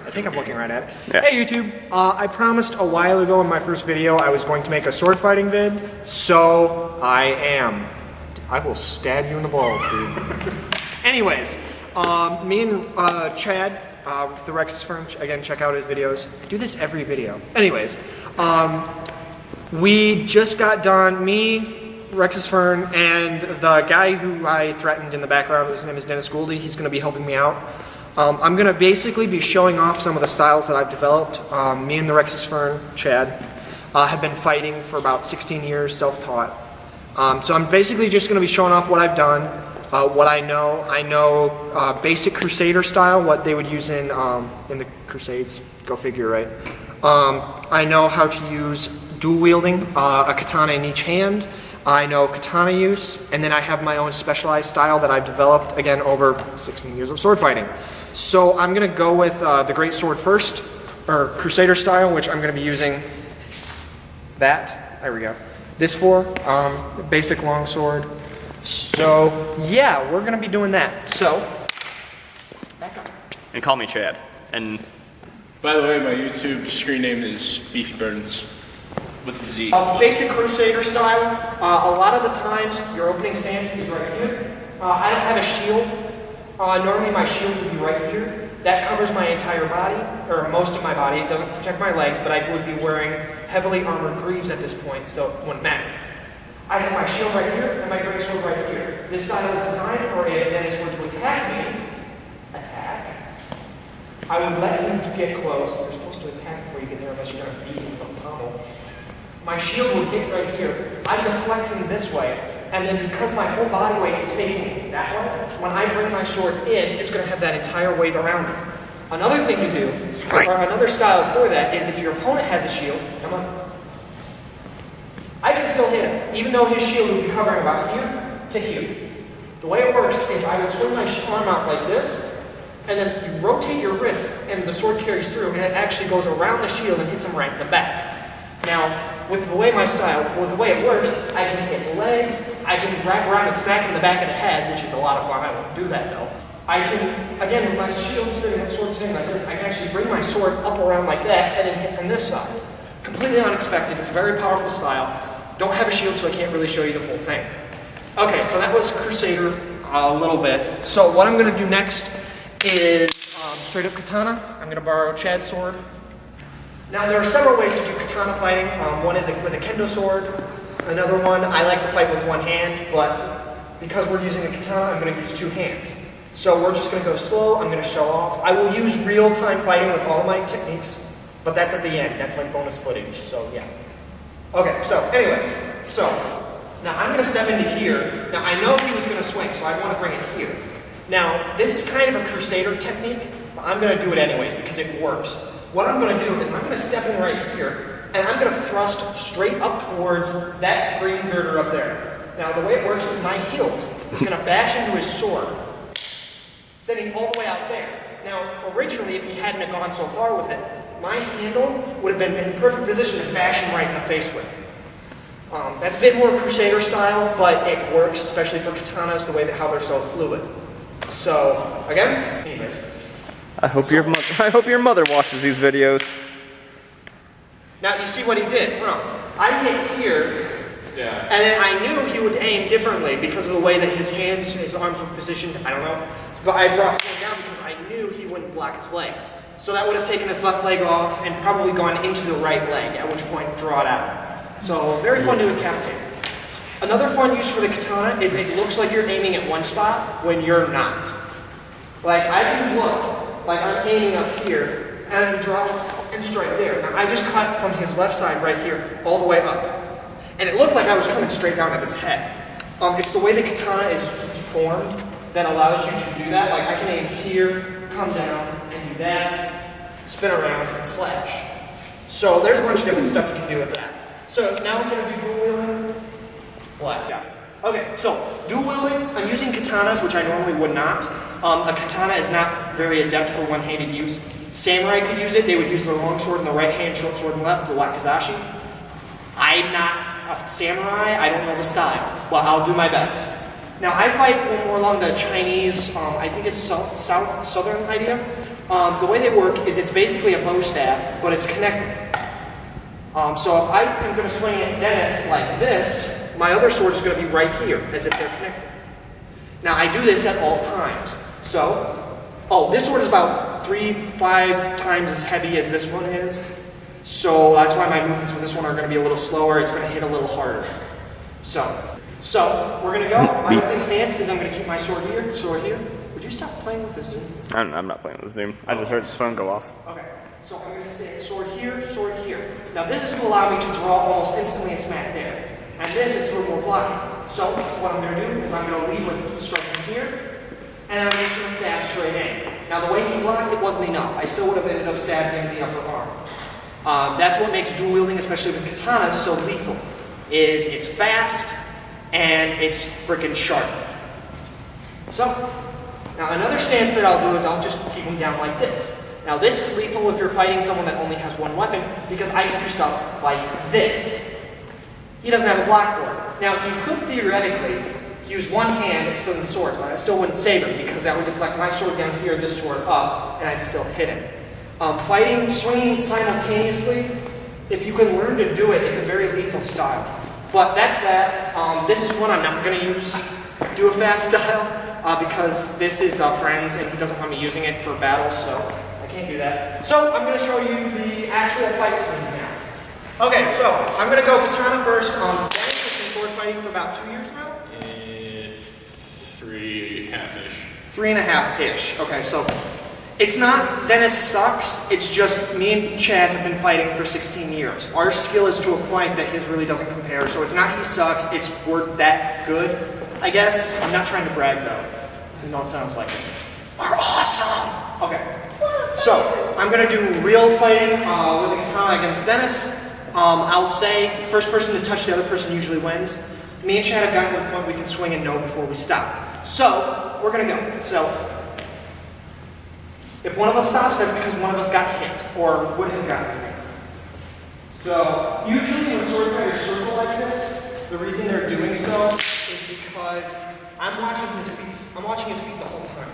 I think I'm looking right at it. Yeah. Hey YouTube, I promised a while ago in my first video I was going to make a sword fighting vid, so I am. I will stab you in the balls, dude. Anyways, me and Chad, the Rex's firm, again, check out his videos. I do this every video. Anyways, we just got done, me, Rex's Fern, and the guy who I threatened in the background, his name is Dennis Gouldy, he's going to be helping me out. I'm going to basically be showing off some of the styles that I've developed. Me and the Rex's Fern, Chad, have been fighting for about 16 years, self-taught. So I'm basically just going to be showing off what I've done, what I know. I know basic Crusader style, what they would use in the Crusades, go figure, right? I know how to use dual wielding, a katana in each hand. I know katana use, and then I have my own specialized style that I've developed, again, over 16 years of sword fighting. So I'm going to go with the great sword first, or Crusader style, which I'm going to be using that. There we go. This for basic long sword. So yeah, we're going to be doing that. So back up. And call me Chad. And by the way, my YouTube screen name is Beefy Burns with a Z. Basic Crusader style. A lot of the times your opening stance is right here. I don't have a shield. Normally my shield would be right here. That covers my entire body, or most of my body. It doesn't protect my legs, but I would be wearing heavily armored greaves at this point, so it wouldn't matter. I have my shield right here and my great sword right here. This style is designed for if Dennis were to attack me. I would let him to get close. You're supposed to attack before you get there unless you're going to beat him from pommel. My shield would hit right here. I deflect him this way, and then because my whole body weight is facing that way, when I bring my sword in, it's going to have that entire weight around it. Another thing to do, or another style for that, is if your opponent has a shield, come on, I can still hit him, even though his shield would be covering about here to here. The way it works is I would swing my arm out like this, and then you rotate your wrist, and the sword carries through, and it actually goes around the shield and hits him right in the back. Now, with the way the way it works, I can hit legs, I can wrap around and smack him in the back of the head, which is a lot of fun. I won't do that though. I can, again, with my shield sword sitting like this, I can actually bring my sword up around like that and then hit from this side. Completely unexpected. It's a very powerful style. Don't have a shield, so I can't really show you the full thing. Okay, so that was Crusader a little bit. So what I'm going to do next is straight up katana. I'm going to borrow Chad's sword. Now there are several ways to do katana fighting. One is with a kendo sword. Another one, I like to fight with one hand, but because we're using a katana, I'm going to use two hands. So we're just going to go slow. I'm going to show off. I will use real-time fighting with all my techniques, but that's at the end. That's like bonus footage, so yeah. Okay, so anyways, now I'm going to step into here. Now I know he was going to swing, so I want to bring it here. Now this is kind of a Crusader technique, but I'm going to do it anyways because it works. What I'm going to do is I'm going to step in right here, and I'm going to thrust straight up towards that green girder up there. Now the way it works is my hilt is going to bash into his sword, sending all the way out there. Now originally, if he hadn't have gone so far with it, my handle would have been in the perfect position to bash him right in the face with. That's a bit more Crusader style, but it works, especially for katanas, the way how they're so fluid. So again, anyways. I hope your mother watches these videos. Now you see what he did. I hit here, Yeah. and then I knew he would aim differently because of the way that his arms were positioned. I don't know, but I brought him down because I knew he wouldn't block his legs. So that would have taken his left leg off and probably gone into the right leg. At which point, draw it out. So very fun to decapitate. Another fun use for the katana is it looks like you're aiming at one spot when you're not. Like I can look. Like I'm aiming up here, and then drop and strike there. Now I just cut from his left side right here, all the way up. And it looked like I was coming straight down at his head. It's the way the katana is formed that allows you to do that. Like I can aim here, come down, and do that, spin around, and slash. So there's a bunch of different stuff you can do with that. So now I'm going to do dual wielding. What? Yeah. Okay, so dual wielding, I'm using katanas, which I normally would not. A katana is not very adept for one-handed use. Samurai could use it. They would use their long sword in the right hand, short sword in the left, the wakizashi. I'm not a samurai. I don't know the style. Well, I'll do my best. Now, I fight more along the Chinese, I think it's southern idea. The way they work is it's basically a bow staff, but it's connected. So if I am going to swing at Dennis like this, my other sword is going to be right here, as if they're connected. Now I do this at all times. So, this sword is about 3-5 times as heavy as this one is. So that's why my movements with this one are going to be a little slower. It's going to hit a little harder. So we're going to go. My opening stance is I'm going to keep my sword here. Would you stop playing with the zoom? I'm not playing with Zoom. I just heard his phone go off. Okay. So I'm going to stay sword here, sword here. Now this is to allow me to draw almost instantly and smack there. And this is for more blocking. So what I'm going to do is I'm going to lead with striking here, and I'm just going to stab straight in. Now the way he blocked, it wasn't enough. I still would have ended up stabbing in the upper arm. That's what makes dual wielding, especially with katanas, so lethal. Is it's fast and it's freaking sharp. So now another stance that I'll do is I'll just keep him down like this. Now this is lethal if you're fighting someone that only has one weapon, because I can do stuff like this. He doesn't have a block for it. Now you could theoretically use one hand and swing the sword, but I still wouldn't save him because that would deflect my sword down here, this sword up, and I'd still hit him. Swinging simultaneously, if you can learn to do it, it's a very lethal style. But that's that. This is one I'm not going to use, do a fast style, because this is friends and he doesn't want me using it for battles, so I can't do that. So I'm going to show you the actual fight scenes now. Okay, so I'm going to go katana first. Dennis has been sword fighting for about 2 years now? 3.5-ish. 3.5-ish. Okay, so it's not Dennis sucks, it's just me and Chad have been fighting for 16 years. Our skill is to a point that his really doesn't compare, so it's not he sucks, it's we're that good, I guess. I'm not trying to brag though, even though it sounds like it. We're awesome! Okay, so I'm going to do real fighting with a katana against Dennis. I'll say first person to touch the other person usually wins. Me and Chad have gotten to the point we can swing and know before we stop. So, we're going to go. So, if one of us stops, that's because one of us got hit, or would have gotten hit. So, usually when sword fighters circle like this, the reason they're doing so is because I'm watching his feet the whole time.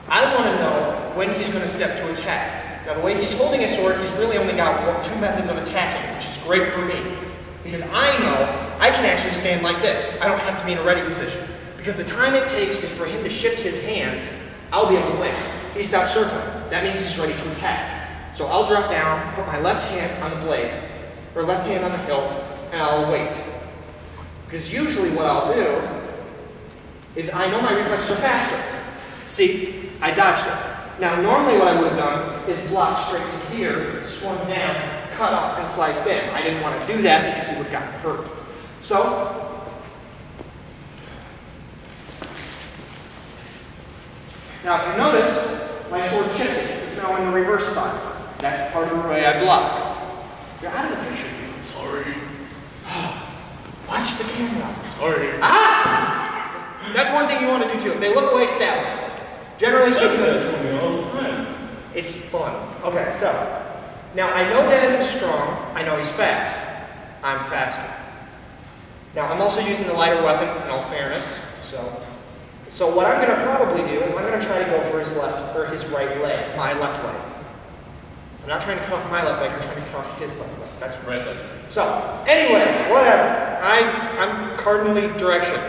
I want to know when he's going to step to attack. Now, the way he's holding his sword, he's really only got 2 methods of attacking, which is great for me. Because I know I can actually stand like this. I don't have to be in a ready position. Because the time it takes for him to shift his hands, I'll be able to win. He stops circling. That means he's ready to attack. So I'll drop down, put my left hand on the blade, or left hand on the hilt, and I'll wait. Because usually what I'll do is I know my reflexes are faster. See, I dodged it. Now normally what I would have done is block straight to here, swung down, cut off, and sliced in. I didn't want to do that because he would have gotten hurt. So, now if you notice, my sword shifted. It's now in the reverse style. That's part of the way I block. You're out of the picture. Sorry. Watch the camera. Sorry. Ah! That's one thing you want to do too. If they look away, stab them. Generally speaking, it's fun. Okay, so now I know Dennis is strong. I know he's fast. I'm faster. Now I'm also using the lighter weapon in all fairness. So what I'm going to probably do is I'm going to try to go for his left or his right leg, my left leg. I'm not trying to cut off my left leg. I'm trying to cut off his left leg. That's right leg. So anyway, whatever. I'm cardinally direction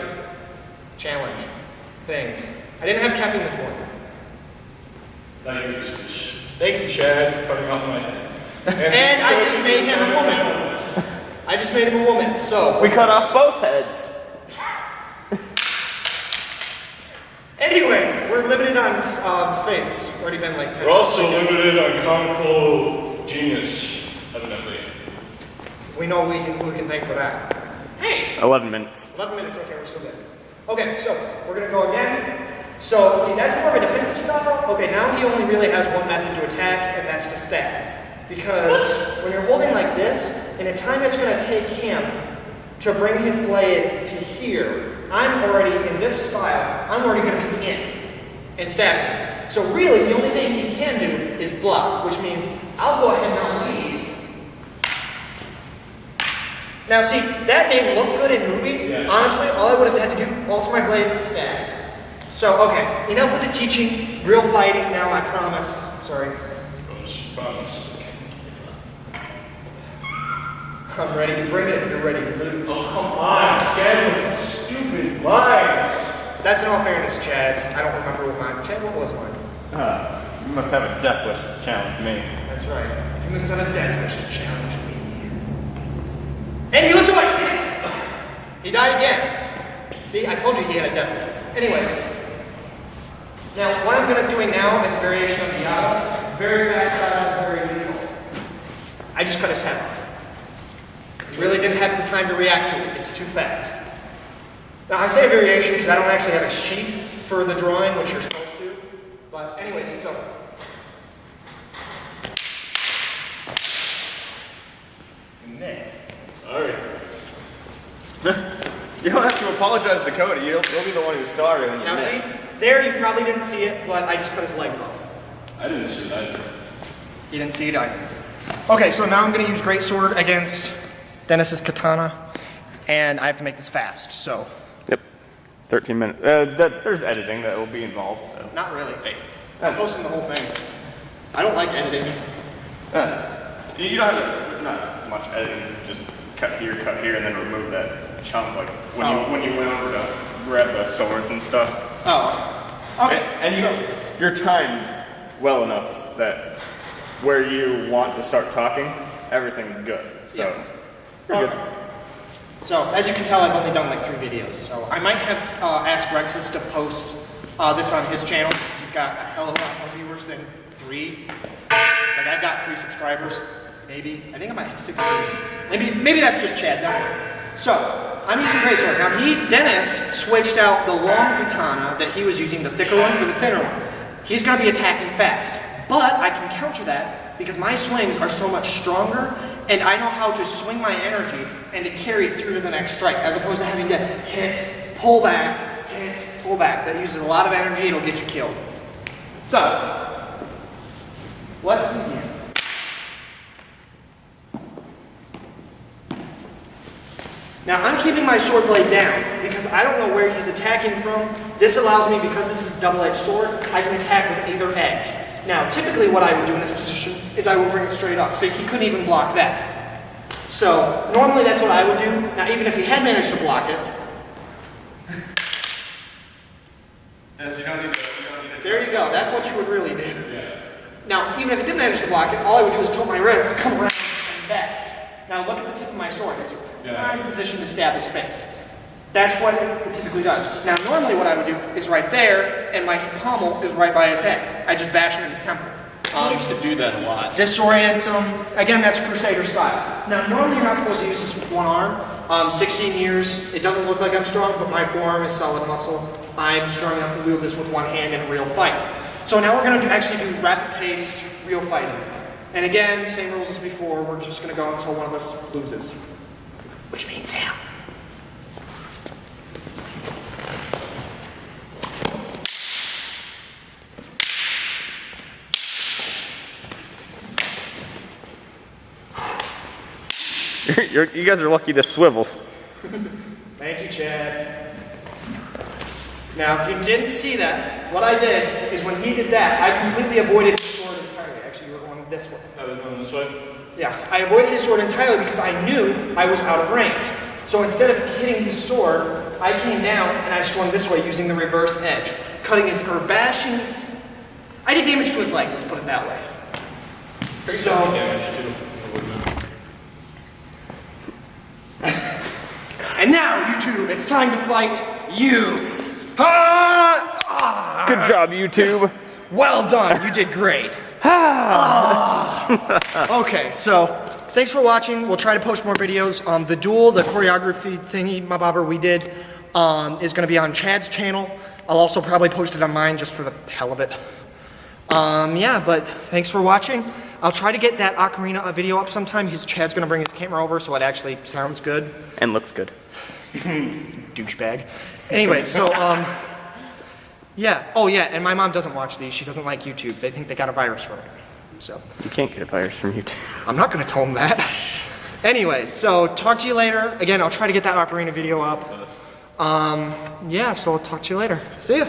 challenged things. I didn't have caffeine this morning. Thank you, Chad, for cutting off my head. And I just made him a woman. I just made him a woman, so. We cut off both heads. Anyways, we're limited on space. It's already been like 10 We're also seconds. limited on comical genius, evidently. We know we can thank for that. Hey! 11 minutes. 11 minutes, okay, we're still good. Okay, so we're going to go again. So, see, that's more of a defensive style. Okay, now he only really has one method to attack, and that's to stab. Because when you're holding like this, in the time it's going to take him to bring his blade to here, I'm already, in this style, I'm already going to be in and stabbing. So really, the only thing he can do is block, which means I'll go ahead and I'll lead. Now see, that may look good in movies. Yes. Honestly, all I would have had to do, alter my blade, stab. So, okay, enough of the teaching, real fighting now, I promise. Sorry. Promise. I'm ready to bring it if you're ready to lose. Oh, come on, again with stupid lines. That's in all fairness, Chad's. I don't remember what mine. Chad, what was mine? You must have a death wish challenge me. That's right. He must have done a death mission challenge me. And he looked away! He died again. See, I told you he had a death wish. Anyways. Now, what I'm going to be doing now is a variation of the yada. Very fast style, very lethal. I just cut his head off. Really didn't have the time to react to it. It's too fast. Now, I say variation because I don't actually have a sheath for the drawing, which you're supposed to. But anyways, so. You missed. Sorry. You don't have to apologize to Cody. You'll be the one who's sorry when you Now miss. see, there you probably didn't see it, but I just cut his legs off. I didn't see that. You didn't see it either. Okay, so now I'm going to use greatsword against Dennis's katana, and I have to make this fast, so. Yep. 13 minutes. There's editing that will be involved, so. Not really. I'm posting the whole thing. I don't like editing. You don't have to, there's not much editing. Just cut here, and then remove that chunk, like when you went over to grab the swords and stuff. Oh. Okay. And you're timed well enough that where you want to start talking, everything's good. So, you're good. So, as you can tell, I've only done like 3 videos. So, I might have asked Rexus to post this on his channel. He's got a hell of a lot more viewers than 3. Like, I've got 3 subscribers, maybe. I think I might have 16. Maybe that's just Chad's. I don't know. So, I'm using greatsword. Now, Dennis switched out the long katana that he was using, the thicker one, for the thinner one. He's going to be attacking fast. But I can counter that because my swings are so much stronger and I know how to swing my energy and to carry through to the next strike as opposed to having to hit, pull back, hit, pull back. That uses a lot of energy, it'll get you killed. So, let's begin. Now I'm keeping my sword blade down because I don't know where he's attacking from. This allows me, because this is a double-edged sword, I can attack with either edge. Now, typically what I would do in this position is I would bring it straight up. See, he couldn't even block that. So, normally that's what I would do. Now, even if he had managed to block it. Yes, you don't need to. There you go. That's what you would really do. Yeah. Now, even if it did manage to block it, all I would do is tilt my wrist, come around, and bash. Now, look at the tip of my sword. It's prime position to stab his face. That's what it typically does. Now, normally what I would do is right there, and my pommel is right by his head. I just bash him in the temple. I used to do that a lot. Disorient him. Again, that's Crusader style. Now, normally you're not supposed to use this with one arm. 16 years, it doesn't look like I'm strong, but my forearm is solid muscle. I'm strong enough to wield this with one hand in a real fight. So now we're going to actually do rapid-paced, real fighting. And again, same rules as before. We're just going to go until one of us loses. Which means him. You guys are lucky this swivels. Thank you, Chad. Now, if you didn't see that, what I did is when he did that, I completely avoided his sword entirely. Actually, you were going this way. I was going this way? Yeah, I avoided his sword entirely because I knew I was out of range. So instead of hitting his sword, I came down and I swung this way using the reverse edge, cutting his, or bashing. I did damage to his legs, let's put it that way. So, and now, YouTube, it's time to fight you. Good job, YouTube. Well done, you did great. Okay, so thanks for watching. We'll try to post more videos. The duel, the choreography thingy, mabobber we did, is going to be on Chad's channel. I'll also probably post it on mine just for the hell of it. Yeah, but thanks for watching. I'll try to get that ocarina video up sometime because Chad's going to bring his camera over so it actually sounds good. And looks good. Douchebag. Anyway, so, yeah. Oh, yeah, and my mom doesn't watch these. She doesn't like YouTube. They think they got a virus from it. So. You can't get a virus from YouTube. I'm not going to tell them that. Anyway, so talk to you later. Again, I'll try to get that ocarina video up. Yeah, so I'll talk to you later. See ya.